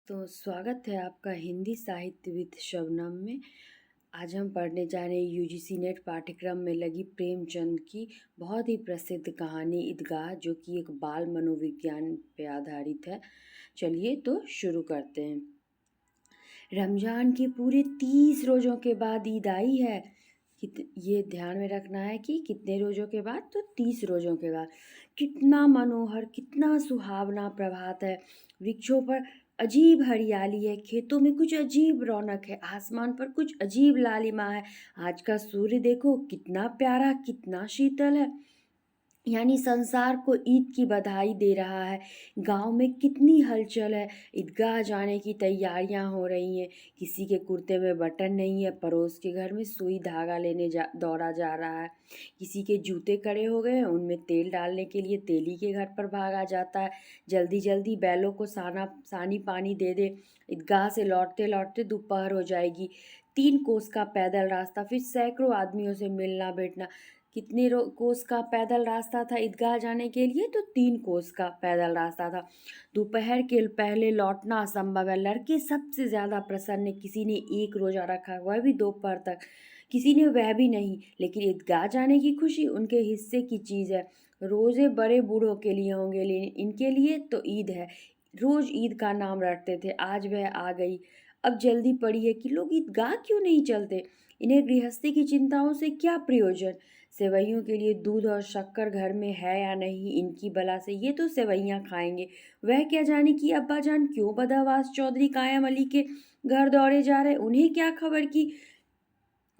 तो स्वागत है आपका हिंदी साहित्य विद शबनम में। आज हम पढ़ने जा रहे हैं यूजीसी नेट पाठ्यक्रम में लगी प्रेमचंद की बहुत ही प्रसिद्ध कहानी ईदगाह, जो कि एक बाल मनोविज्ञान पे आधारित है। चलिए तो शुरू करते हैं। रमज़ान के पूरे 30 रोज़ों के बाद ईद आई है। ये ध्यान में रखना है कि कितने रोज़ों के बाद, तो 30 रोज़ों के बाद। कितना मनोहर, कितना सुहावना प्रभात है। वृक्षों पर अजीब हरियाली है, खेतों में कुछ अजीब रौनक है, आसमान पर कुछ अजीब लालिमा है। आज का सूर्य देखो कितना प्यारा, कितना शीतल है, यानी संसार को ईद की बधाई दे रहा है। गांव में कितनी हलचल है, ईदगाह जाने की तैयारियां हो रही हैं। किसी के कुर्ते में बटन नहीं है, पड़ोस के घर में सुई धागा लेने दौड़ा जा रहा है। किसी के जूते कड़े हो गए हैं, उनमें तेल डालने के लिए तेली के घर पर भागा जाता है। जल्दी जल्दी बैलों को सानी पानी दे दे। ईदगाह से लौटते लौटते दोपहर हो जाएगी। 3 कोस का पैदल रास्ता, फिर सैकड़ों आदमियों से मिलना बैठना। कितने कोस का पैदल रास्ता था ईदगाह जाने के लिए, तो 3 कोस का पैदल रास्ता था। दोपहर के पहले लौटना असंभव है। लड़के सबसे ज़्यादा प्रसन्न है। किसी ने 1 रोज़ा रखा, वह भी दोपहर तक, किसी ने वह भी नहीं। लेकिन ईदगाह जाने की खुशी उनके हिस्से की चीज़ है। रोज़े बड़े बूढ़ों के लिए होंगे, लेकिन इनके लिए तो ईद है। रोज़ ईद का नाम रटते थे, आज वह आ गई। अब जल्दी पड़ी है कि लोग ईदगाह क्यों नहीं चलते। इन्हें गृहस्थी की चिंताओं से क्या प्रयोजन। सेवैयों के लिए दूध और शक्कर घर में है या नहीं, इनकी बला से ये तो सेवैयाँ खाएंगे। वह क्या जाने कि अब्बा जान क्यों बदहवास चौधरी कायम अली के घर दौड़े जा रहे। उन्हें क्या खबर कि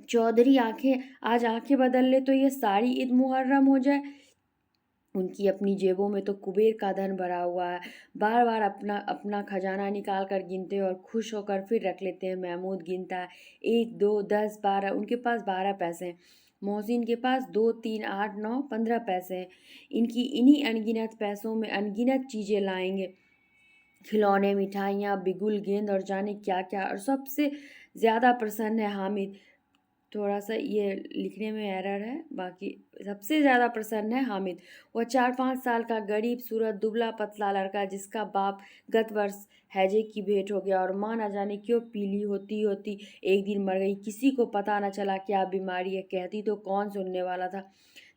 चौधरी आज आंखें बदल ले तो ये सारी ईद मुहर्रम हो जाए। उनकी अपनी जेबों में तो कुबेर का धन भरा हुआ है। बार बार अपना अपना खजाना निकाल कर गिनते हैं और खुश होकर फिर रख लेते हैं। महमूद गिनता है, 1 2 10 12, उनके पास 12 पैसे हैं। मोहसिन के पास 2 3 8 9 15 पैसे हैं। इनकी इन्हीं अनगिनत पैसों में अनगिनत चीज़ें लाएंगे, खिलौने, मिठाइयाँ, बिगुल, गेंद और जाने क्या क्या। और सबसे ज़्यादा प्रसन्न है हामिद। थोड़ा सा ये लिखने में एरर है, बाकी सबसे ज़्यादा प्रसन्न है हामिद। वह 4-5 साल का गरीब सूरत दुबला पतला लड़का, जिसका बाप गत वर्ष हैजे की भेंट हो गया और माँ न जाने क्यों पीली होती होती एक दिन मर गई। किसी को पता न चला क्या बीमारी है, कहती तो कौन सुनने वाला था।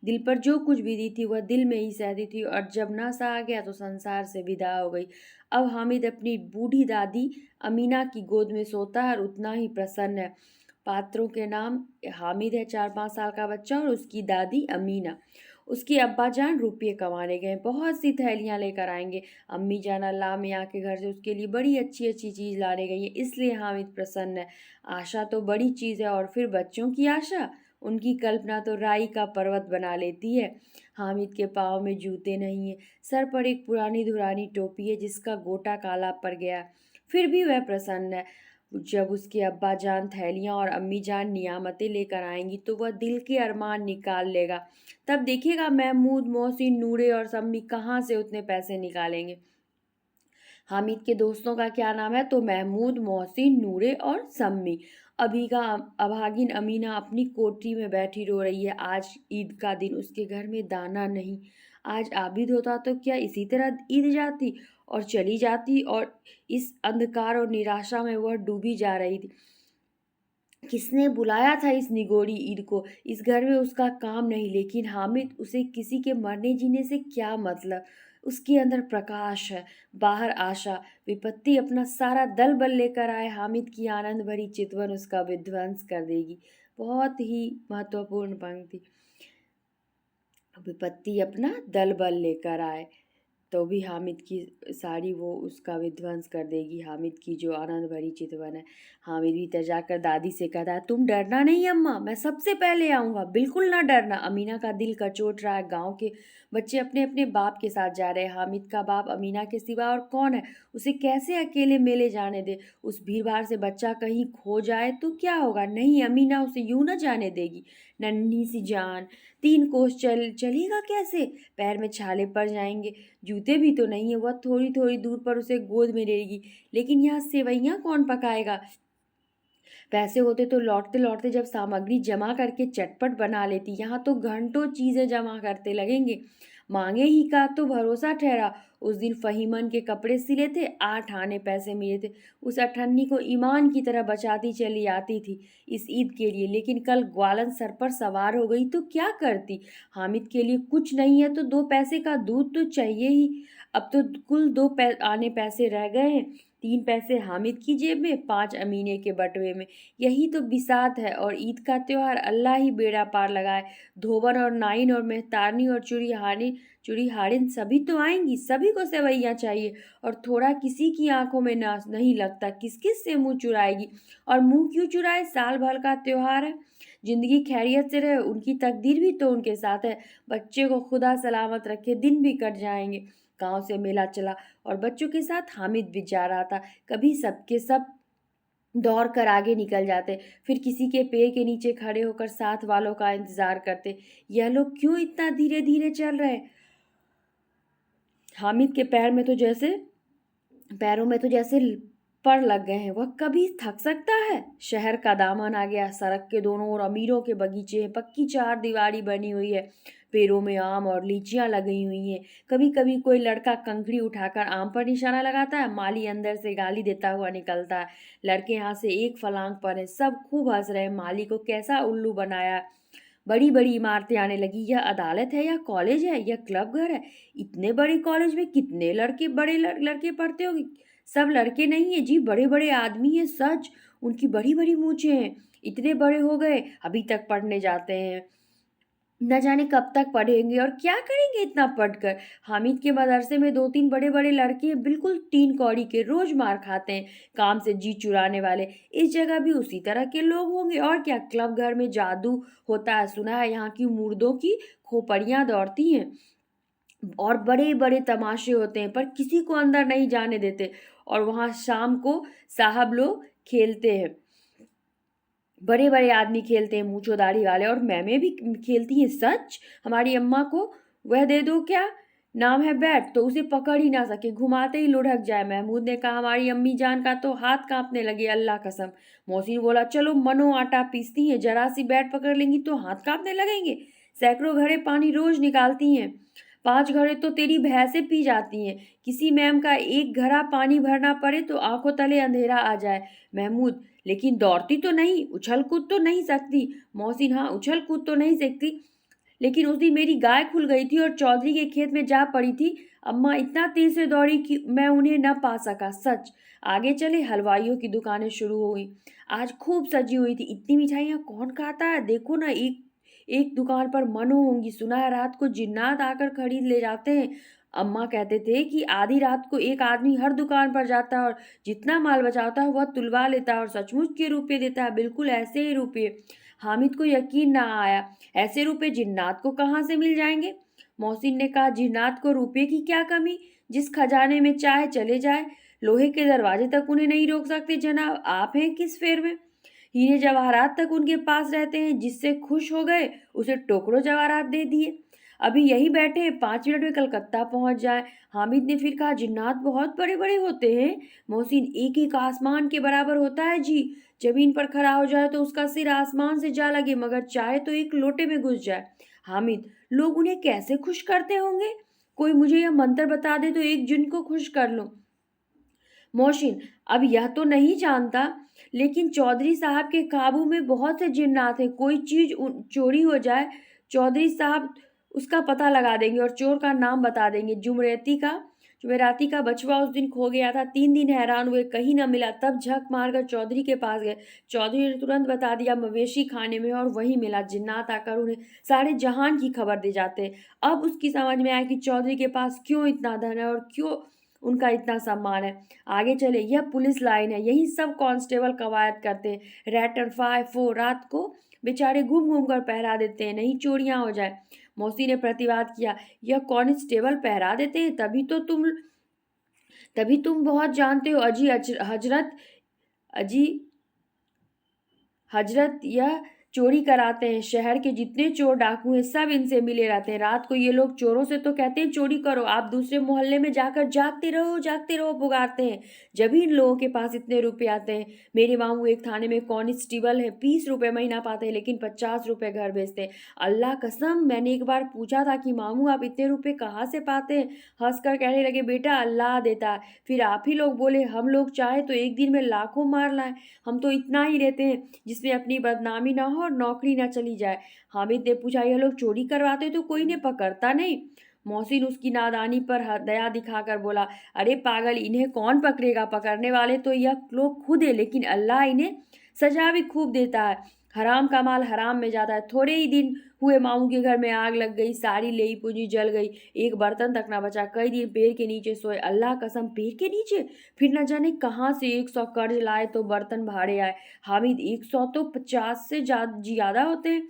दिल पर जो कुछ बीती थी वह दिल में ही सहती थी, और जब न सहा गया तो संसार से विदा हो गई। अब हामिद अपनी बूढ़ी दादी अमीना की गोद में सोता है और उतना ही प्रसन्न है। पात्रों के नाम हामिद है, 4-5 साल का बच्चा, और उसकी दादी अमीना। उसके अब्बा जान रुपये कमाने गए, बहुत सी थैलियाँ लेकर आएंगे। अम्मी जान अल्लाह मियाँ के घर से उसके लिए बड़ी अच्छी अच्छी चीज़ लाने गई है, इसलिए हामिद प्रसन्न है। आशा तो बड़ी चीज़ है, और फिर बच्चों की आशा, उनकी कल्पना तो राई का पर्वत बना लेती है। हामिद के पाँव में जूते नहीं है, सर पर एक पुरानी धुरानी टोपी है जिसका गोटा काला पड़ गया, फिर भी वह प्रसन्न है। जब उसके अब्बा जान थैलियाँ और अम्मी जान नियामतें लेकर आएंगी तो वह दिल के अरमान निकाल लेगा। तब देखिएगा महमूद, मोहसिन, नूरे और सम्मी कहाँ से उतने पैसे निकालेंगे। हामिद के दोस्तों का क्या नाम है, तो महमूद, मोहसिन, नूरे और सम्मी। अभी का अभागिन अमीना अपनी कोठरी में बैठी रो रही है। आज ईद का दिन, उसके घर में दाना नहीं। आज आबिद होता तो क्या इसी तरह ईद जाती और चली जाती, और इस अंधकार और निराशा में वह डूबी जा रही थी। किसने बुलाया था इस निगोड़ी ईद को। इस घर में उसका काम नहीं, लेकिन हामिद, उसे किसी के मरने जीने से क्या मतलब। उसके अंदर प्रकाश है, बाहर आशा। विपत्ति अपना सारा दल बल लेकर आए, हामिद की आनंद भरी चितवन उसका विध्वंस कर देगी। बहुत ही महत्वपूर्ण पंक्ति। विपत्ति अपना दल बल लेकर आए तो भी हामिद की साड़ी वो उसका विध्वंस कर देगी, हामिद की जो आनंद भरी चितवन है। हामिद भीतर जाकर दादी से कहता है, तुम डरना नहीं अम्मा, मैं सबसे पहले आऊँगा, बिल्कुल ना डरना। अमीना का दिल कचोट रहा है। गांव के बच्चे अपने अपने बाप के साथ जा रहे हैं। हामिद का बाप अमीना के सिवा और कौन है, उसे कैसे अकेले मेले जाने दे। उस भीड़ भाड़ से बच्चा कहीं खो जाए तो क्या होगा। नहीं, अमीना उसे यूं न जाने देगी। नन्ही सी जान, 3 कोस चलेगा कैसे, पैर में छाले पड़ जाएंगे। जूते भी तो नहीं है। वह थोड़ी थोड़ी दूर पर उसे गोद में लेगी, लेकिन यहाँ सेवैयाँ कौन पकाएगा। पैसे होते तो लौटते लौटते जब सामग्री जमा करके चटपट बना लेती, यहाँ तो घंटों चीज़ें जमा करते लगेंगे। मांगे ही का तो भरोसा ठहरा। उस दिन फहीमन के कपड़े सिले थे, 8 आने पैसे मिले थे। उस अठन्नी को ईमान की तरह बचाती चली आती थी इस ईद के लिए, लेकिन कल ग्वालन सर पर सवार हो गई तो क्या करती? हामिद के लिए कुछ नहीं है तो 2 पैसे का दूध तो चाहिए ही। अब तो कुल 2 आने पैसे रह गए हैं। 3 पैसे हामिद की जेब में, 5 अमीने के बटुए में। यही तो बिसात है। और ईद का त्योहार अल्लाह ही बेड़ा पार लगाए। धोबन और नाइन और मेहतारनी और चूड़ी हारिन सभी तो आएंगी, सभी को सेवैयाँ चाहिए। और थोड़ा किसी की आंखों में ना नहीं लगता, किस किस से मुंह चुराएगी? और मुंह क्यों चुराए? साल भर का त्योहार है। जिंदगी खैरियत से रहे, उनकी तकदीर भी तो उनके साथ है। बच्चे को खुदा सलामत रखे, दिन भी कट जाएंगे। गांव से मेला चला और बच्चों के साथ हामिद भी जा रहा था। कभी सबके सब दौड़ कर आगे निकल जाते, फिर किसी के पेड़ के नीचे खड़े होकर साथ वालों का इंतजार करते। यह लोग क्यों इतना धीरे धीरे चल रहे? हामिद के पैरों में तो जैसे पर लग गए हैं। वह कभी थक सकता है? शहर का दामन आ गया। सड़क के दोनों ओर अमीरों के बगीचे हैं, पक्की 4 दीवारी बनी हुई है। पेड़ों में आम और लीचियां लगी हुई हैं। कभी कभी कोई लड़का कंकड़ी उठाकर आम पर निशाना लगाता है। माली अंदर से गाली देता हुआ निकलता है। लड़के यहाँ से एक फलांग पर हैं। सब खूब हंस रहे हैं। माली को कैसा उल्लू बनाया। बड़ी बड़ी इमारतें आने लगी। यह अदालत है या कॉलेज है या क्लब घर है? इतने बड़े कॉलेज में कितने लड़के बड़े लड़के पढ़ते होंगे? सब लड़के नहीं है जी, बड़े बड़े आदमी हैं सच। उनकी बड़ी बड़ी मूछें हैं। इतने बड़े हो गए अभी तक पढ़ने जाते हैं। न जाने कब तक पढ़ेंगे और क्या करेंगे इतना पढ़कर। हामिद के मदरसे में 2-3 बड़े बड़े लड़के हैं, बिल्कुल 3 कौड़ी के, रोज मार खाते हैं, काम से जी चुराने वाले। इस जगह भी उसी तरह के लोग होंगे और क्या। क्लब घर में जादू होता है, सुना है। यहाँ की मुर्दों की खोपड़ियाँ दौड़ती हैं और बड़े बड़े तमाशे होते हैं, पर किसी को अंदर नहीं जाने देते। और वहाँ शाम को साहब लोग खेलते हैं, बड़े बड़े आदमी खेलते हैं, मूंछों दाढ़ी वाले। और मैमें भी खेलती हैं सच। हमारी अम्मा को वह दे दो, क्या नाम है, बैट, तो उसे पकड़ ही ना सके, घुमाते ही लुढ़क जाए। महमूद ने कहा। हमारी अम्मी जान का तो हाथ कांपने लगे, अल्लाह कसम। मोहसिन बोला। चलो मनो आटा पीसती हैं, जरा सी बैट पकड़ लेंगी तो हाथ कांपने लगेंगे। सैकड़ों घड़े पानी रोज निकालती हैं, 5 घड़े तो तेरी भैंसें पी जाती हैं। किसी मैम का एक घड़ा पानी भरना पड़े तो आंखों तले अंधेरा आ जाए। महमूद। लेकिन दौड़ती तो नहीं, उछल कूद तो नहीं सकती। मोहसिन। हाँ, उछल कूद तो नहीं सकती, लेकिन उस दिन मेरी गाय खुल गई थी और चौधरी के खेत में जा पड़ी थी। अम्मा इतना तेज से दौड़ी कि मैं उन्हें न पा सका, सच। आगे चले, हलवाइयों की दुकानें शुरू हो गई। आज खूब सजी हुई थी। इतनी मिठाइयाँ कौन खाता है? देखो ना, एक एक दुकान पर मनो होंगी। सुना है रात को जिन्नात आकर खरीद ले जाते हैं। अम्मा कहते थे कि आधी रात को एक आदमी हर दुकान पर जाता है और जितना माल बचाता है वह तुलवा लेता है और सचमुच के रुपये देता है, बिल्कुल ऐसे ही रुपये। हामिद को यकीन ना आया। ऐसे रुपए जिन्नात को कहाँ से मिल जाएंगे? मोहसिन ने कहा। जिन्नात को रुपए की क्या कमी? जिस खजाने में चाहे चले जाए, लोहे के दरवाजे तक उन्हें नहीं रोक सकते जनाब। आप हैं किस फेर में? हीरे जवाहरात तक उनके पास रहते हैं। जिससे खुश हो गए उसे टोकरो जवाहरात दे दिए। अभी यही बैठे हैं, 5 मिनट में कलकत्ता पहुंच जाए। हामिद ने फिर कहा। जिन्नात बहुत बड़े बड़े होते हैं मोहसिन, एक एक आसमान के बराबर होता है जी। जमीन पर खड़ा हो जाए तो उसका सिर आसमान से जा लगे, मगर चाहे तो एक लोटे में घुस जाए। हामिद। लोग उन्हें कैसे खुश करते होंगे? कोई मुझे यह मंत्र बता दे तो एक जिन को खुश कर लो। मोहसिन। अब यह तो नहीं जानता, लेकिन चौधरी साहब के काबू में बहुत से जिन्नात हैं। कोई चीज चोरी हो जाए, चौधरी साहब उसका पता लगा देंगे और चोर का नाम बता देंगे। जुमेराती का बछवा उस दिन खो गया था। 3 दिन हैरान हुए, कहीं न मिला। तब झक मारकर चौधरी के पास गए। चौधरी ने तुरंत बता दिया मवेशी खाने में, और वहीं मिला। जिन्नात आकर उन्हें सारे जहान की खबर दे जाते हैं। अब उसकी समझ में आया कि चौधरी के पास क्यों इतना धन है और क्यों उनका इतना सम्मान है। आगे चले, यह पुलिस लाइन है, यही सब कांस्टेबल कवायद करते हैं। रैट 5-4 रात को बेचारे घूम घूम कर पहरा देते हैं, नहीं चोरियां हो जाए। मौसी ने प्रतिवाद किया। यह कांस्टेबल पहरा देते हैं, तभी तुम बहुत जानते हो। अजी हजरत, अजी हजरत, यह चोरी कराते हैं। शहर के जितने चोर डाकू हैं सब इनसे मिले रहते हैं। रात को ये लोग चोरों से तो कहते हैं चोरी करो, आप दूसरे मोहल्ले में जाकर जागते रहो पुकारते हैं। जब भी इन लोगों के पास इतने रुपए आते हैं। मेरे मामू एक थाने में कांस्टेबल है, 20 रुपए महीना पाते हैं लेकिन 50 रुपए घर भेजते हैं। अल्लाह कसम, मैंने एक बार पूछा था कि मामू आप इतने रुपए कहाँ से पाते हैं? हंसकर कहने लगे बेटा अल्लाह देता है। फिर आप ही लोग बोले हम लोग चाहे तो एक दिन में लाखों मार लाएं, हम तो इतना ही रहते हैं जिसमें अपनी बदनामी ना हो और नौकरी ना चली जाए। हामिद ने पूछा ये लोग चोरी करवाते तो कोई ने पकड़ता नहीं? मोहसिन उसकी नादानी पर दया दिखाकर बोला, अरे पागल, इन्हें कौन पकड़ेगा? पकड़ने वाले तो यह लोग खुद है, लेकिन अल्लाह इन्हें सजा भी खूब देता है। हराम का माल हराम में जाता है। थोड़े ही दिन हुए मामू के घर में आग लग गई, सारी लेई पूंजी जल गई, एक बर्तन तक ना बचा। कई दिन पेड़ के नीचे सोए। अल्लाह कसम, पेड़ के नीचे? फिर न जाने कहाँ से 100 कर्ज लाए तो बर्तन भाड़े आए। हामिद, 100 तो 50 से ज्यादा होते हैं।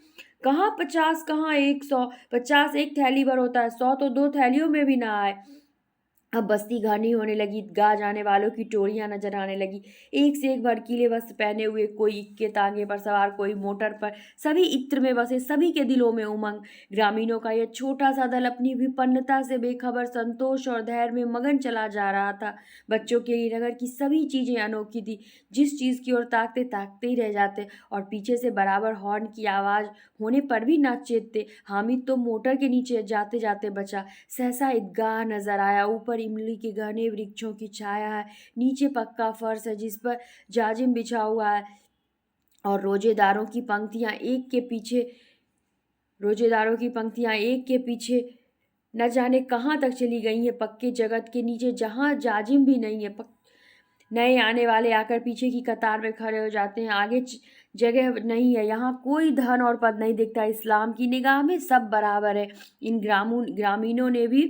कहाँ 50, कहाँ 100? 50 एक थैली भर होता है, 100 तो 2 थैलियों में भी ना आए। अब बस्ती घनी होने लगी, गा जाने वालों की टोलियां नजर आने लगी। एक से एक भड़कीले वस्त्र पहने हुए, कोई इक्के तांगे पर सवार, कोई मोटर पर, सभी इत्र में बसे, सभी के दिलों में उमंग। ग्रामीणों का यह छोटा सा दल अपनी विपन्नता से बेखबर संतोष और धैर्य में मगन चला जा रहा था। बच्चों के लिए नगर की सभी चीजें अनोखी थी। जिस चीज की ओर ताकते ताकते ही रह जाते, और पीछे से बराबर हॉर्न की आवाज होने पर भी ना चेतते। हामिद तो मोटर के नीचे जाते जाते बचा। सहसा ईदगाह नजर आया। ऊपर इमली के घने वृक्षों की छाया है, नीचे पक्का फर्श है जिस पर जाजिम बिछा हुआ है, और रोजेदारों की पंक्तियां एक के पीछे न जाने कहाँ तक चली गई हैं। पक्के जगत के नीचे जहाँ जाजिम भी नहीं है, नए आने वाले आकर पीछे की कतार में खड़े हो जाते हैं। आगे जगह नहीं है, यहाँ कोई धन और पद नहीं दिखता। इस्लाम की निगाह में सब बराबर है। इन ग्रामीणों ने भी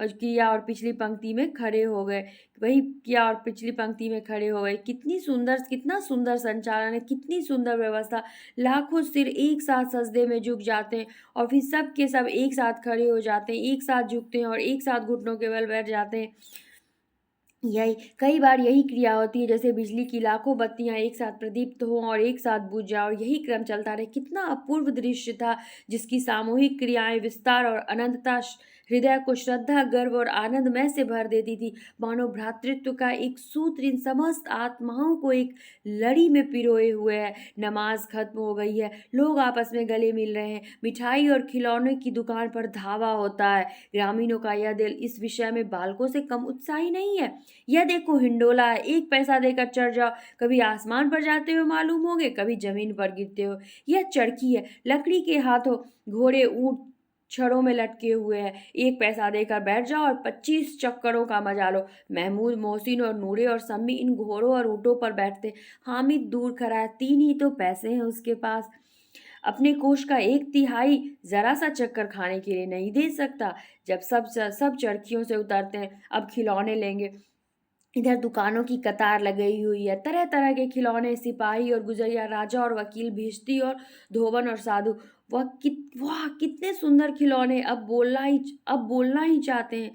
किया और पिछली पंक्ति में खड़े हो गए। वही किया और पिछली पंक्ति में खड़े हो गए। कितना सुंदर संचालन है, कितनी सुंदर व्यवस्था। लाखों सिर एक साथ सजदे में झुक जाते हैं, और फिर सब के सब एक साथ खड़े हो जाते हैं, एक साथ झुकते हैं और एक साथ घुटनों के बल बैठ जाते हैं। यही कई बार यही क्रिया होती है, जैसे बिजली की लाखों बत्तियां एक साथ प्रदीप्त हों और एक साथ बुझ जाए, और यही क्रम चलता रहे। कितना अपूर्व दृश्य था, जिसकी सामूहिक क्रियाएं विस्तार और अनंतता हृदय को श्रद्धा, गर्व और आनंदमय से भर देती थी। मानो भ्रातृत्व का एक सूत्र इन समस्त आत्माओं को एक लड़ी में पिरोए हुए है। नमाज खत्म हो गई है, लोग आपस में गले मिल रहे हैं, मिठाई और खिलौने की दुकान पर धावा होता है। ग्रामीणों का यह दिल इस विषय में बालकों से कम उत्साही नहीं है। यह देखो हिंडोला है, 1 पैसा देकर चढ़ जाओ, कभी आसमान पर जाते हुए मालूम होगे, कभी जमीन पर गिरते हो। यह चरखी है, लकड़ी के हाथों, घोड़े ऊंट छड़ों में लटके हुए हैं। 1 पैसा देकर बैठ जाओ और 25 चक्करों का मजा लो। महमूद, मोहसिन और नूरे और सम्मी इन घोड़ों और ऊँटों पर बैठते। हामिद दूर खड़ा है, 3 ही तो पैसे हैं उसके पास, अपने कोष का 1/3 जरा सा चक्कर खाने के लिए नहीं दे सकता। जब सब चरखियों से उतरते हैं, अब खिलौने लेंगे। इधर दुकानों की कतार लगी हुई है, तरह तरह के खिलौने, सिपाही और गुजरिया, राजा और वकील, भिश्ती और धोबन और साधु। वाह कितने सुंदर खिलौने! अब बोलना ही चाहते हैं।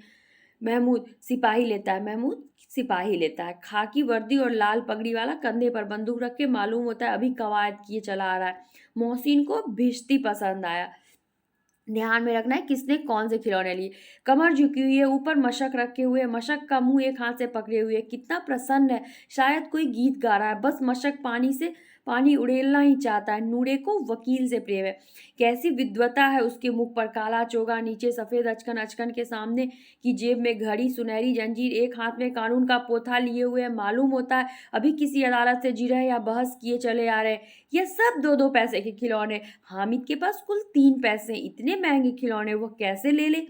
महमूद सिपाही लेता है, खाकी वर्दी और लाल पगड़ी वाला, कंधे पर बंदूक रख के, मालूम होता है अभी कवायद किए चला आ रहा है। मोहसिन को भिश्ती पसंद आया। ध्यान में रखना है किसने कौन से खिलौने लिए। कमर झुकी हुई है, ऊपर मशक रखे हुए, मशक का मुंह एक हाथ से पकड़े हुए, कितना प्रसन्न है, शायद कोई गीत गा रहा है। बस मशक पानी उड़ेलना ही चाहता है। नूरे को वकील से प्रेम है। कैसी विद्वता है उसके मुख पर, काला चोगा, नीचे सफेद अचकन, अचकन के सामने की जेब में घड़ी, सुनहरी जंजीर, एक हाथ में कानून का पोथा लिए हुए है। मालूम होता है अभी किसी अदालत से जिरह या बहस किए चले आ रहे हैं। यह सब 2-2 पैसे के खिलौने। हामिद के पास कुल 3 पैसे। इतने महंगे खिलौने वो कैसे ले ले?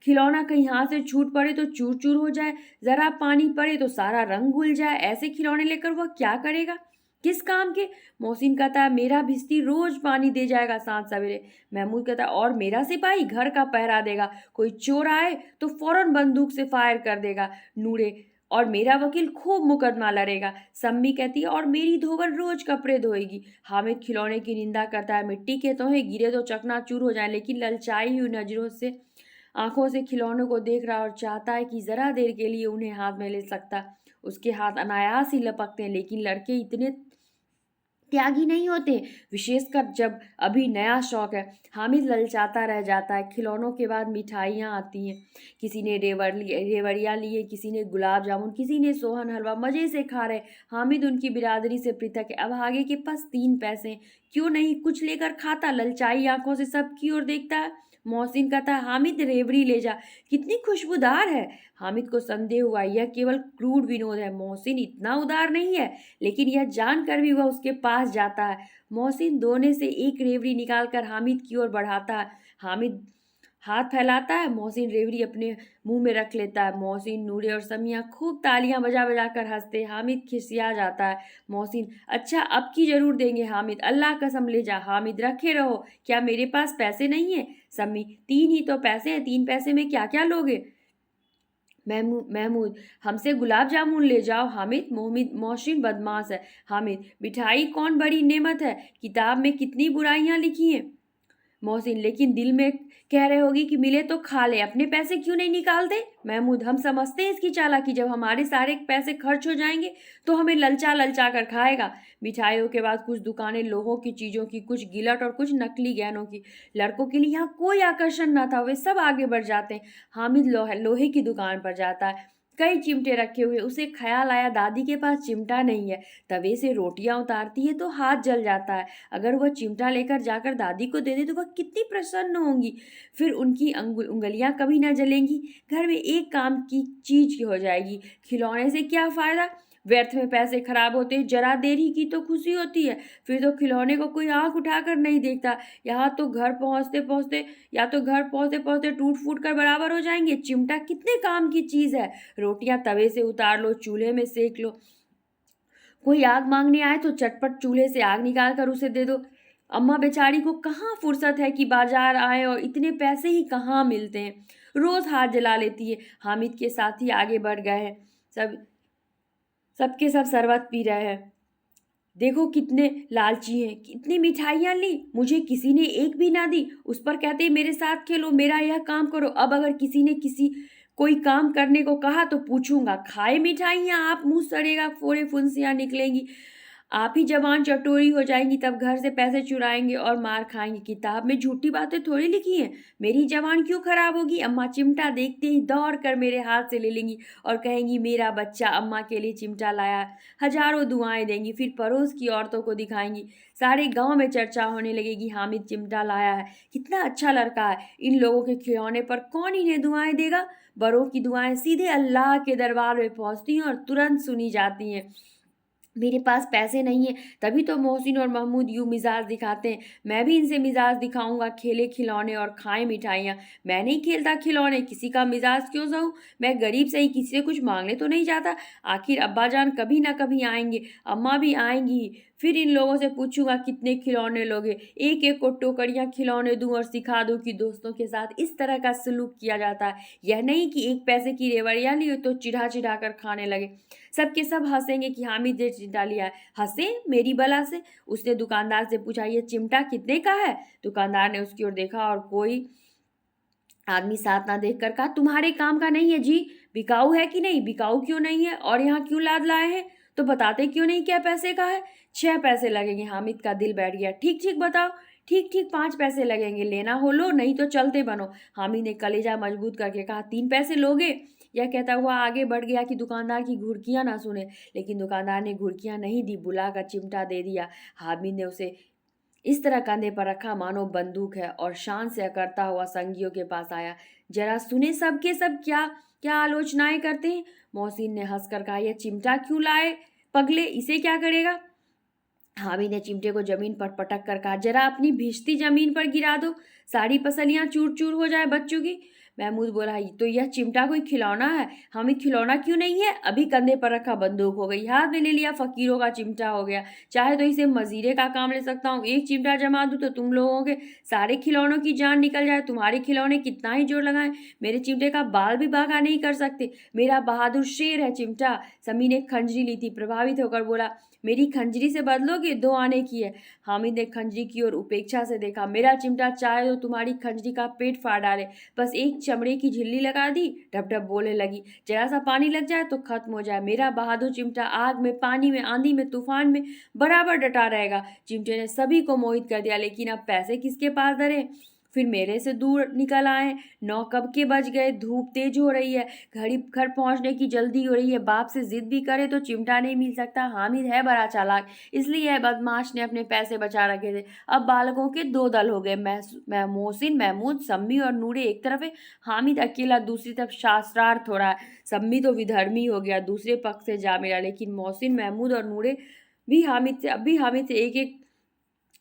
खिलौना कहीं हाथ से छूट पड़े तो चूर चूर हो जाए, जरा पानी पड़े तो सारा रंग घुल जाए। ऐसे खिलौने लेकर वह क्या करेगा, किस काम के? मोहसिन कहता है मेरा भिश्ती रोज पानी दे जाएगा सांझ सवेरे। महमूद कहता है और मेरा सिपाही घर का पहरा देगा, कोई चोर आए तो फौरन बंदूक से फायर कर देगा। नूरे, और मेरा वकील खूब मुकदमा लड़ेगा। सम्मी कहती है और मेरी धोबन रोज कपड़े धोएगी। हामिद खिलौने की निंदा करता है, मिट्टी के तो है, गिरे तो चकनाचूर हो जाए, लेकिन ललचाई हुई नजरों से, आंखों से खिलौनों को देख रहा और चाहता है कि जरा देर के लिए उन्हें हाथ में ले सकता। उसके हाथ अनायास ही लपकते हैं, लेकिन लड़के इतने त्यागी नहीं होते, विशेषकर जब अभी नया शौक है। हामिद ललचाता रह जाता है। खिलौनों के बाद मिठाइयाँ आती हैं। किसी ने रेवड़ियाँ लिए, किसी ने गुलाब जामुन, किसी ने सोहन हलवा। मज़े से खा रहे। हामिद उनकी बिरादरी से पृथक है। अब आगे के पास 3 पैसे हैं, क्यों नहीं कुछ लेकर खाता। ललचाई आंखों से सबकी ओर देखता है। मोहसिन कहता है, हामिद रेवड़ी ले जा, कितनी खुशबूदार है। हामिद को संदेह हुआ, यह केवल क्रूर विनोद है, मोहसिन इतना उदार नहीं है। लेकिन यह जानकर भी वह उसके पास जाता है। मोहसिन दोने से एक रेवड़ी निकालकर हामिद की ओर बढ़ाता है। हामिद हाथ फैलाता है। मोहसिन रेवड़ी अपने मुंह में रख लेता है। मोहसिन, नूरे और समिया खूब तालियां बजा बजा कर हंसते। हामिद खिसिया जाता है। मोहसिन, अच्छा अब की जरूर देंगे। हामिद, अल्लाह कसम ले जा। हामिद, रखे रहो, क्या मेरे पास पैसे नहीं है। सम्मी, 3 ही तो पैसे हैं, 3 पैसे में क्या क्या लोगे। महमूद, हमसे गुलाब जामुन ले जाओ। हामिद, मोहसिन बदमाश है। हामिद, मिठाई कौन बड़ी नेमत है, किताब में कितनी बुराइयां लिखी हैं। मोहसिन, लेकिन दिल में कह रहे होगी कि मिले तो खा ले, अपने पैसे क्यों नहीं निकालते। महमूद, हम समझते हैं इसकी चालाकी, जब हमारे सारे पैसे खर्च हो जाएंगे तो हमें ललचा ललचा कर खाएगा। मिठाइयों के बाद कुछ दुकानें लोहों की चीज़ों की, कुछ गिलट और कुछ नकली गहनों की। लड़कों के लिए यहाँ कोई आकर्षण न था, वे सब आगे बढ़ जाते हैं। हामिद लोहे की दुकान पर जाता है। कई चिमटे रखे हुए। उसे ख्याल आया, दादी के पास चिमटा नहीं है। तवे से रोटियां उतारती है तो हाथ जल जाता है। अगर वह चिमटा लेकर जाकर दादी को दे दे तो वह कितनी प्रसन्न होंगी। फिर उनकी उंगलियां कभी ना जलेंगी। घर में एक काम की चीज हो जाएगी। खिलौने से क्या फायदा, व्यर्थ में पैसे खराब होते हैं। जरा देर ही की तो खुशी होती है, फिर तो खिलौने को कोई आंख उठाकर नहीं देखता। यहाँ तो घर पहुँचते पहुँचते या तो घर पहुँचते पहुँचते टूट फूट कर बराबर हो जाएंगे। चिमटा कितने काम की चीज़ है। रोटियां तवे से उतार लो, चूल्हे में सेक लो। कोई आग मांगने आए तो चटपट चूल्हे से आग निकाल कर उसे दे दो। अम्मा बेचारी को कहाँ फुर्सत है कि बाजार आए, और इतने पैसे ही कहाँ मिलते हैं। रोज हाथ जला लेती है। हामिद के साथी आगे बढ़ गए हैं। सब सबके सब शरबत पी रहे हैं। देखो कितने लालची हैं, कितनी मिठाइयाँ ली, मुझे किसी ने एक भी ना दी। उस पर कहते मेरे साथ खेलो, मेरा यह काम करो। अब अगर किसी ने कोई काम करने को कहा तो पूछूंगा, खाए मिठाइयाँ आप, मुंह सड़ेगा, फोड़े फुंसियाँ निकलेंगी, आप ही जबान चटोरी हो जाएंगी, तब घर से पैसे चुराएंगे और मार खाएंगे। किताब में झूठी बातें थोड़ी लिखी हैं, मेरी जबान क्यों खराब होगी। अम्मा चिमटा देखते ही दौड़ कर मेरे हाथ से ले लेंगी और कहेंगी, मेरा बच्चा अम्मा के लिए चिमटा लाया। हजारों दुआएं देंगी, फिर पड़ोस की औरतों को दिखाएंगी। सारे गांव में चर्चा होने लगेगी, हामिद चिमटा लाया है, कितना अच्छा लड़का है। इन लोगों के खिलौने पर कौन इन्हें दुआएं देगा। बड़ों की दुआएं सीधे अल्लाह के दरबार में पहुंचती हैं और तुरंत सुनी जाती हैं। मेरे पास पैसे नहीं है, तभी तो मोहसिन और महमूद यूं मिजाज दिखाते हैं। मैं भी इनसे मिजाज दिखाऊंगा, खेले खिलौने और खाए मिठाइयाँ। मैं नहीं खेलता खिलौने, किसी का मिजाज क्यों सहूँ। मैं गरीब से ही किसी से कुछ मांगने तो नहीं जाता। आखिर अब्बा जान कभी ना कभी आएंगे, अम्मा भी आएंगी ही। फिर इन लोगों से पूछूंगा कितने खिलौने लोगे, एक एक को टोकरियाँ खिलौने दूं और सिखा दूं कि दोस्तों के साथ इस तरह का सलूक किया जाता है। यह नहीं कि 1 पैसे की रेवड़ियाँ ली तो चिढ़ा चिढ़ा कर खाने लगे। सबके सब हंसेंगे कि हामिद ने चिमटा लिया है। हंसे मेरी बला से। उसने दुकानदार से पूछा, ये चिमटा कितने का है। दुकानदार ने उसकी ओर देखा और कोई आदमी साथ ना देखकर कहा, तुम्हारे काम का नहीं है जी, बिकाऊ है कि नहीं। बिकाऊ क्यों नहीं है, और यहाँ क्यों लाद लाए हैं, तो बताते क्यों नहीं क्या पैसे का है। 6 पैसे लगेंगे। हामिद का दिल बैठ गया। ठीक ठीक बताओ। ठीक ठीक 5 पैसे लगेंगे, लेना हो लो, नहीं तो चलते बनो। हामिद ने कलेजा मजबूत करके कहा, 3 पैसे लोगे। यह कहता हुआ आगे बढ़ गया कि दुकानदार की घुड़कियां ना सुने, लेकिन दुकानदार ने घुड़कियां नहीं दी, बुलाकर चिमटा दे दिया। हामिद ने उसे इस तरह कंधे पर रखा मानो बंदूक है और शान से अकड़ता हुआ संगियों के पास आया। जरा सुने सब के सब क्या क्या आलोचनाएं करते हैं। मोहसिन ने हंसकर कहा, यह चिमटा क्यों लाए पगले, इसे क्या करेगा। हामिद ने चिमटे को जमीन पर पटक कर कहा, जरा अपनी भिश्ती जमीन पर गिरा दो, सारी पसलियां चूर चूर हो जाए बच्चों की। महमूद बोला, तो यह चिमटा कोई खिलौना है। हामिद, खिलौना क्यों नहीं है, अभी कंधे पर रखा बंदूक हो गई, हाथ में ले लिया फकीरों का चिमटा हो गया। चाहे तो इसे मजीरे का काम ले सकता हूँ, एक चिमटा जमा दूँ तो तुम लोगों के सारे खिलौनों की जान निकल जाए। तुम्हारे खिलौने कितना ही जोर लगाएं, मेरे चिमटे का बाल भी बांका नहीं कर सकते। मेरा बहादुर शेर है चिमटा। समी ने खंजरी ली थी, प्रभावित होकर बोला, मेरी खंजरी से बदलोगे, 2 आने की है। हामिद ने खंजरी की ओर उपेक्षा से देखा। मेरा चिमटा चाहे तो तुम्हारी खंजरी का पेट फाड़ डाले, बस एक चमड़े की झिल्ली लगा दी। ढप ढप बोलने लगी, जरा सा पानी लग जाए तो खत्म हो जाए। मेरा बहादुर चिमटा आग में, पानी में, आंधी में, तूफान में बराबर डटा रहेगा। चिमटे ने सभी को मोहित कर दिया, लेकिन अब पैसे किसके पास धरे? फिर मेरे से दूर निकल आए। 9 कब के बज गए, धूप तेज हो रही है, घर पहुंचने की जल्दी हो रही है। बाप से जिद भी करे तो चिमटा नहीं मिल सकता। हामिद है बड़ा चालाक, इसलिए यह बदमाश ने अपने पैसे बचा रखे थे। अब बालकों के 2 दल हो गए, मोहसिन, महमूद, सम्मी और नूरे एक तरफ है, हामिद अकेला दूसरी तरफ शास्त्रार्थ हो रहा है। सम्मी तो विधर्मी हो गया, दूसरे पक्ष से जा मिला, लेकिन मोहसिन, महमूद और नूरे भी हामिद से एक एक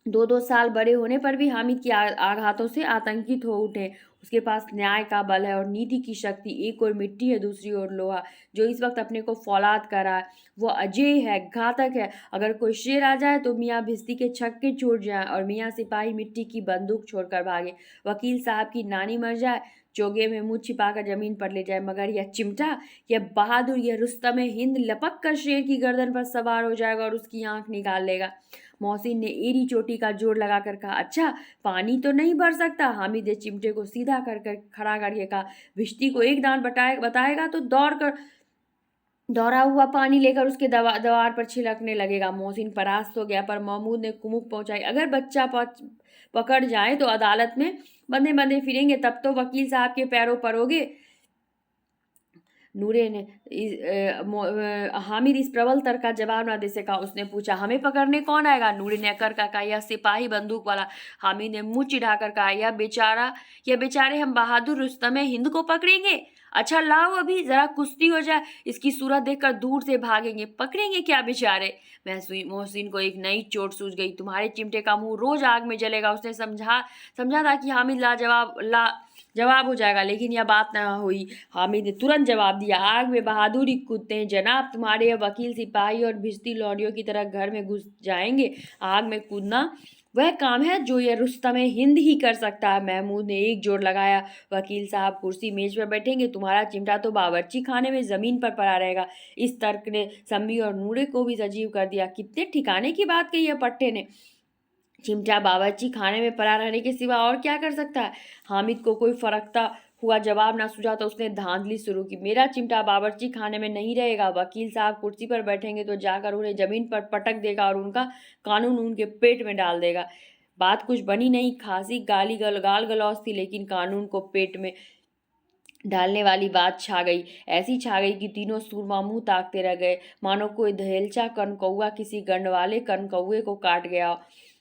2-2 साल बड़े होने पर भी हामिद के आघातों से आतंकित हो उठे। उसके पास न्याय का बल है और नीति की शक्ति। एक ओर मिट्टी है, दूसरी ओर लोहा, जो इस वक्त अपने को फौलाद कर रहा है। वो अजय है, घातक है। अगर कोई शेर आ जाए तो मियाँ भिश्ती के छक्के छूट जाए और मियाँ सिपाही मिट्टी की बंदूक छोड़कर भागे। वकील साहब की नानी मर जाए, चोगे में मुंह छिपाकर जमीन पर ले जाए, मगर यह चिमटा, यह बहादुर, यह रुस्तम हिंद लपक कर शेर की गर्दन पर सवार हो जाएगा और उसकी आंख निकाल लेगा। मोहसिन ने एड़ी चोटी का जोर लगाकर कहा, अच्छा पानी तो नहीं भर सकता? हामिद ने चिमटे को सीधा कर खड़ा करके कहा, भिश्ती को एक दान बताएगा तो दौड़ा हुआ पानी लेकर उसके दवार पर छिड़कने लगेगा। मोहसिन परास्त हो गया, पर महमूद ने कुमुक पहुंचाई, अगर बच्चा पकड़ जाए तो अदालत में बंधे बंधे फिरेंगे, तब तो वकील साहब के पैरों पर होगे। नूरे ने हामिद इस प्रबल तर्क का जवाब न दे सका। उसने पूछा, हमें पकड़ने कौन आएगा? नूरे ने अकर का कहा, यह सिपाही बंदूक वाला। हामिद ने मुंह चिढ़ाकर कहा, यह बेचारे हम बहादुर रुस्तम हिंद को पकड़ेंगे? अच्छा लाओ, अभी जरा कुश्ती हो जाए, इसकी सूरत देखकर दूर से भागेंगे। पकड़ेंगे क्या बेचारे? मोहसिन को एक नई चोट सूझ गई। तुम्हारे चिमटे का मुंह रोज आग में जलेगा। उसने समझा था कि हामिद जवाब हो जाएगा, लेकिन यह बात न हुई। हामिद ने तुरंत जवाब दिया, आग में बहादुरी कूदते हैं जनाब। तुम्हारे यह वकील सिपाही और भिश्ती लौंडियों की तरह घर में घुस जाएंगे। आग में कूदना वह काम है जो यह रुस्तम हिंद ही कर सकता है। महमूद ने एक जोर लगाया, वकील साहब कुर्सी मेज पर बैठेंगे, तुम्हारा चिमटा तो बावर्ची खाने में जमीन पर पड़ा रहेगा। इस तर्क ने सम्मी और नूरे को भी सजीव कर दिया। कितने ठिकाने की बात कही है पट्टे ने। चिमटा बावर्ची खाने में पड़ा रहने के सिवा और क्या कर सकता है? हामिद को कोई फरकता हुआ जवाब ना सूझा तो उसने धांधली शुरू की, मेरा चिमटा बावर्ची खाने में नहीं रहेगा। वकील साहब कुर्सी पर बैठेंगे तो जाकर उन्हें जमीन पर पटक देगा और उनका कानून उनके पेट में डाल देगा। बात कुछ बनी नहीं, खासी गाल गलौज थी, लेकिन कानून को पेट में डालने वाली बात छा गई। ऐसी छा गई कि तीनों सूरमा मुंह ताकते रह गए, मानो कोई दहेलचा कनकौआ किसी गंडवाले कनकौए को काट गया।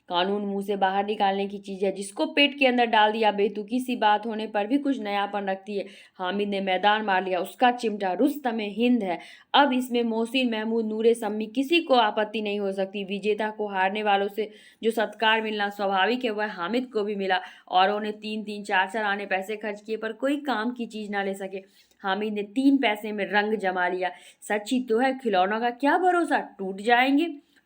कानून मुंह से बाहर निकालने की चीज है, जिसको पेट के अंदर डाल दिया बेतुकी सी बात होने पर भी कुछ नयापन रखती है। हामिद ने मैदान मार लिया, उसका चिमटा रुस्तम हिंद है। अब इसमें मोहसिन, महमूद, नूरे, सम्मी किसी को आपत्ति नहीं हो सकती। विजेता को हारने वालों से जो सत्कार मिलना स्वाभाविक है, वह हामिद को भी मिला। औरों ने 3-3, 4-4 आने पैसे खर्च किए, पर कोई काम की चीज ना ले सके। हामिद ने 3 पैसे में रंग जमा लिया। सच ही तो है, खिलौनों का क्या भरोसा,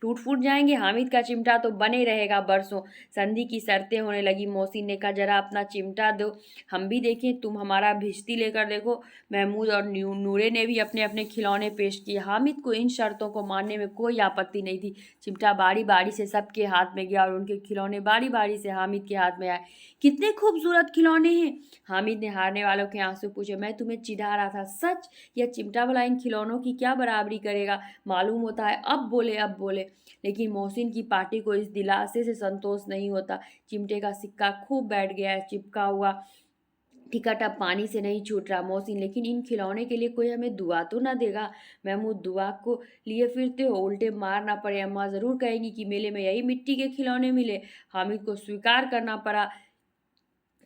टूट फूट जाएंगे। हामिद का चिमटा तो बने रहेगा बरसों। संधि की शर्तें होने लगी। मोहसिन ने कहा, जरा अपना चिमटा दो, हम भी देखें। तुम हमारा भिश्ती लेकर देखो। महमूद और नूरे ने भी अपने अपने खिलौने पेश किए। हामिद को इन शर्तों को मानने में कोई आपत्ति नहीं थी। चिमटा बारी बारी से सबके हाथ में गया और उनके खिलौने बारी बारी से हामिद के हाथ में आए। कितने खूबसूरत खिलौने हैं। हामिद ने हारने वालों के आंसू पूछे, मैं तुम्हें चिढ़ा रहा था, सच यह चिमटा वाला इन खिलौनों की क्या बराबरी करेगा? मालूम होता है अब बोले। लेकिन मोहसिन की पार्टी को इस दिलासे से संतोष नहीं होता। चिमटे का सिक्का खूब बैठ गया है, चिपका हुआ टिकट अब पानी से नहीं छूट रहा। मोहसिन, लेकिन इन खिलौने के लिए कोई हमें दुआ तो ना देगा? महमूद, दुआ को लिए फिरते हो, उल्टे मार ना पड़े। अम्मा जरूर कहेंगी कि मेले में यही मिट्टी के खिलौने मिले। हामिद को स्वीकार करना पड़ा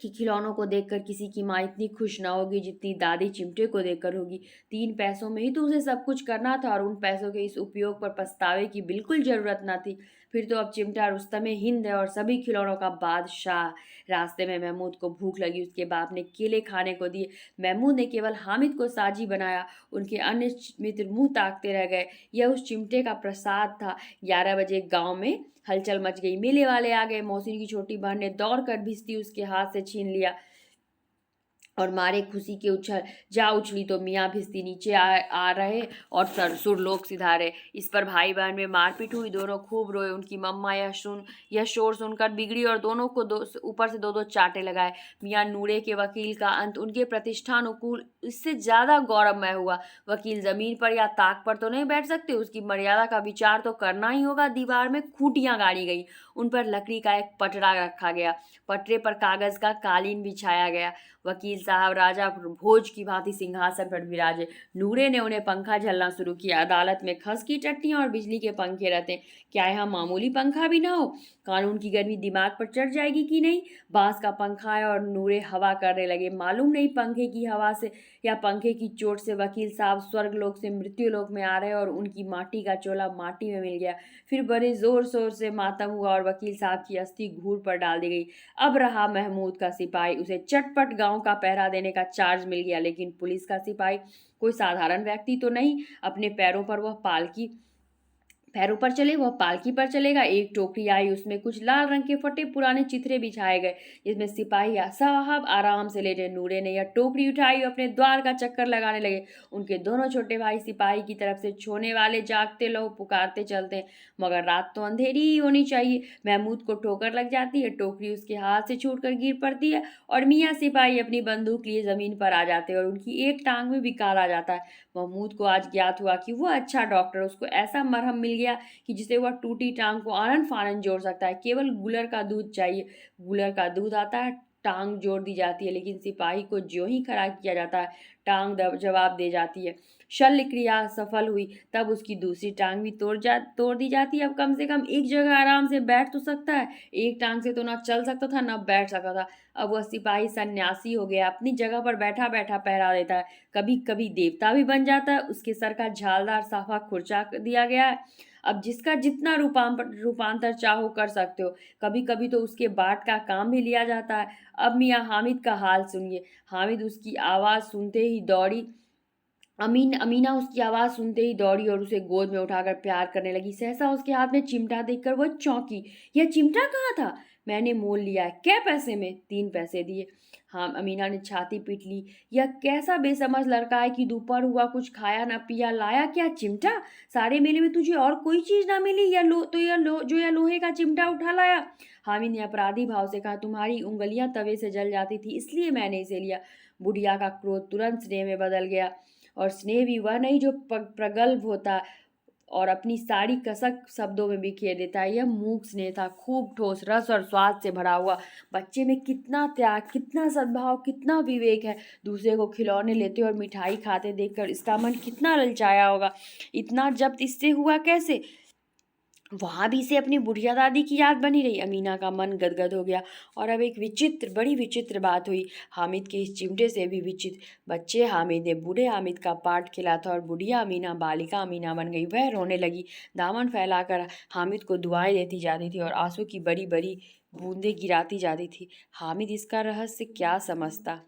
कि खिलौनों को देखकर किसी की माँ इतनी खुश ना होगी जितनी दादी चिमटे को देखकर होगी। 3 पैसों में ही तो उसे सब कुछ करना था और उन पैसों के इस उपयोग पर पछतावे की बिल्कुल जरूरत ना थी। फिर तो अब चिमटा रुस्तम हिंद है और सभी खिलौनों का बादशाह। रास्ते में महमूद को भूख लगी, उसके बाप ने केले खाने को दिए। महमूद ने केवल हामिद को साजी बनाया, उनके अन्य मित्र मुंह ताकते रह गए। यह उस चिमटे का प्रसाद था। 11 बजे गांव में हलचल मच गई। मेले वाले आ गए। मोहसिन की छोटी बहन ने दौड़ कर भिश्ती उसके हाथ से छीन लिया और मारे खुशी के उछल जा उछली तो मियाँ भिश्ती नीचे आ रहे और सुरलोक सिधारे। इस पर भाई बहन में मारपीट हुई, दोनों खूब रोए। उनकी मम्मा यह शोर सुनकर बिगड़ी और दोनों को ऊपर से दो दो चाटे लगाए। मियाँ नूरे के वकील का अंत उनके प्रतिष्ठानुकूल इससे ज्यादा गौरवमय हुआ। वकील जमीन पर या ताक पर तो नहीं बैठ सकते, उसकी मर्यादा का विचार तो करना ही होगा। दीवार में खूंटियां गाड़ी गई, उन पर लकड़ी का एक पटरा रखा गया, पटरे पर कागज का कालीन बिछाया गया। वकील साहब राजा भोज की भांति सिंहासन पर विराजे। नूरे ने उन्हें पंखा झलना शुरू किया। अदालत में खस की टट्टियां और बिजली के पंखे रहते, क्या यहाँ मामूली पंखा भी ना हो? कानून की गर्मी दिमाग पर चढ़ जाएगी कि नहीं? बांस का पंखा है और नूरे हवा करने लगे। मालूम नहीं पंखे की हवा से या पंखे की चोट से वकील साहब स्वर्ग लोक से मृत्यु लोक में आ रहे और उनकी माटी का चोला माटी में मिल गया। फिर बड़े जोर शोर से मातम हुआ और वकील साहब की अस्थि घूर पर डाल दी गई। अब रहा महमूद का सिपाही, उसे चटपट गांव का पहरा देने का चार्ज मिल गया। लेकिन पुलिस का सिपाही कोई साधारण व्यक्ति तो नहीं। अपने पैरों पर चले, वह पालकी पर चलेगा। एक टोकरी आई, उसमें कुछ लाल रंग के फटे पुराने चिथरे बिछाए गए, जिसमें सिपाही साहब आराम से लेटे। नूरे ने यह टोकरी उठाई, अपने द्वार का चक्कर लगाने लगे। उनके दोनों छोटे भाई सिपाही की तरफ से छोने वाले जागते लो पुकारते चलते, मगर रात तो अंधेरी ही होनी चाहिए। महमूद को ठोकर लग जाती है, टोकरी उसके हाथ से छूटकर गिर पड़ती है और मियाँ सिपाही अपनी बंदूक लिए जमीन पर आ जाते हैं और उनकी एक टांग में विकार आ जाता है। महमूद को आज ज्ञात हुआ कि वह अच्छा डॉक्टर, उसको ऐसा मरहम मिल गया कि जिसे वह टूटी टांग को आनन फानन जोड़ सकता है। केवल गुलर का दूध चाहिए, गुलर का दूध आता है, टांग जोड़ दी जाती है। लेकिन सिपाही को ज्यों ही खड़ा किया जाता है, टांग जवाब दे जाती है। शल्य क्रिया सफल हुई, तब उसकी दूसरी टांग भी तोड़ दी जाती है। अब कम से कम एक जगह आराम से बैठ तो सकता है, एक टांग से तो ना चल सकता था ना बैठ सकता था। अब वह सिपाही सन्यासी हो गया, अपनी जगह पर बैठा बैठा पहरा देता है। कभी कभी देवता भी बन जाता है। उसके सर का झालदार साफा खुरचा दिया गया है। अब जिसका जितना रूपांतर चाहो कर सकते हो। कभी कभी तो उसके बाट का काम भी लिया जाता है। अब मियाँ हामिद का हाल सुनिए। हामिद उसकी आवाज़ सुनते ही दौड़ी अमीना उसकी आवाज़ सुनते ही दौड़ी और उसे गोद में उठाकर प्यार करने लगी। सहसा उसके हाथ में चिमटा देखकर वह चौंकी। यह चिमटा कहाँ था? मैंने मोल लिया है। क्या पैसे में? 3 पैसे दिए। हाँ, अमीना ने छाती पीट ली। यह कैसा बेसमझ लड़का है कि दोपहर हुआ, कुछ खाया ना पिया, लाया क्या चिमटा? सारे मेले में तुझे और कोई चीज ना मिली? यह लोहे का चिमटा उठा लाया। हामिद ने अपराधी भाव से कहा, तुम्हारी उंगलियां तवे से जल जाती थी इसलिए मैंने इसे लिया। बुढ़िया का क्रोध तुरंत स्नेह में बदल गया, और स्नेह भी वह नहीं जो प्रगल्भ होता और अपनी सारी कसक शब्दों में बिखेर देता है। यह मूक स्नेह था, खूब ठोस, रस और स्वाद से भरा हुआ। बच्चे में कितना त्याग, कितना सद्भाव, कितना विवेक है। दूसरे को खिलौने लेते और मिठाई खाते देखकर इसका मन कितना ललचाया होगा। इतना जब्त इससे हुआ कैसे? वहां भी से अपनी बुढ़िया दादी की याद बनी रही। अमीना का मन गदगद हो गया। और अब एक बड़ी विचित्र बात हुई, हामिद के इस चिमटे से भी विचित्र। बच्चे हामिद ने बूढ़े हामिद का पाठ खेला था और बुढ़िया अमीना बालिका अमीना बन गई। वह रोने लगी, दामन फैलाकर हामिद को दुआएं देती जाती थी और आंसू की बड़ी बड़ी बूंदें गिराती जाती थी। हामिद इसका रहस्य क्या समझता?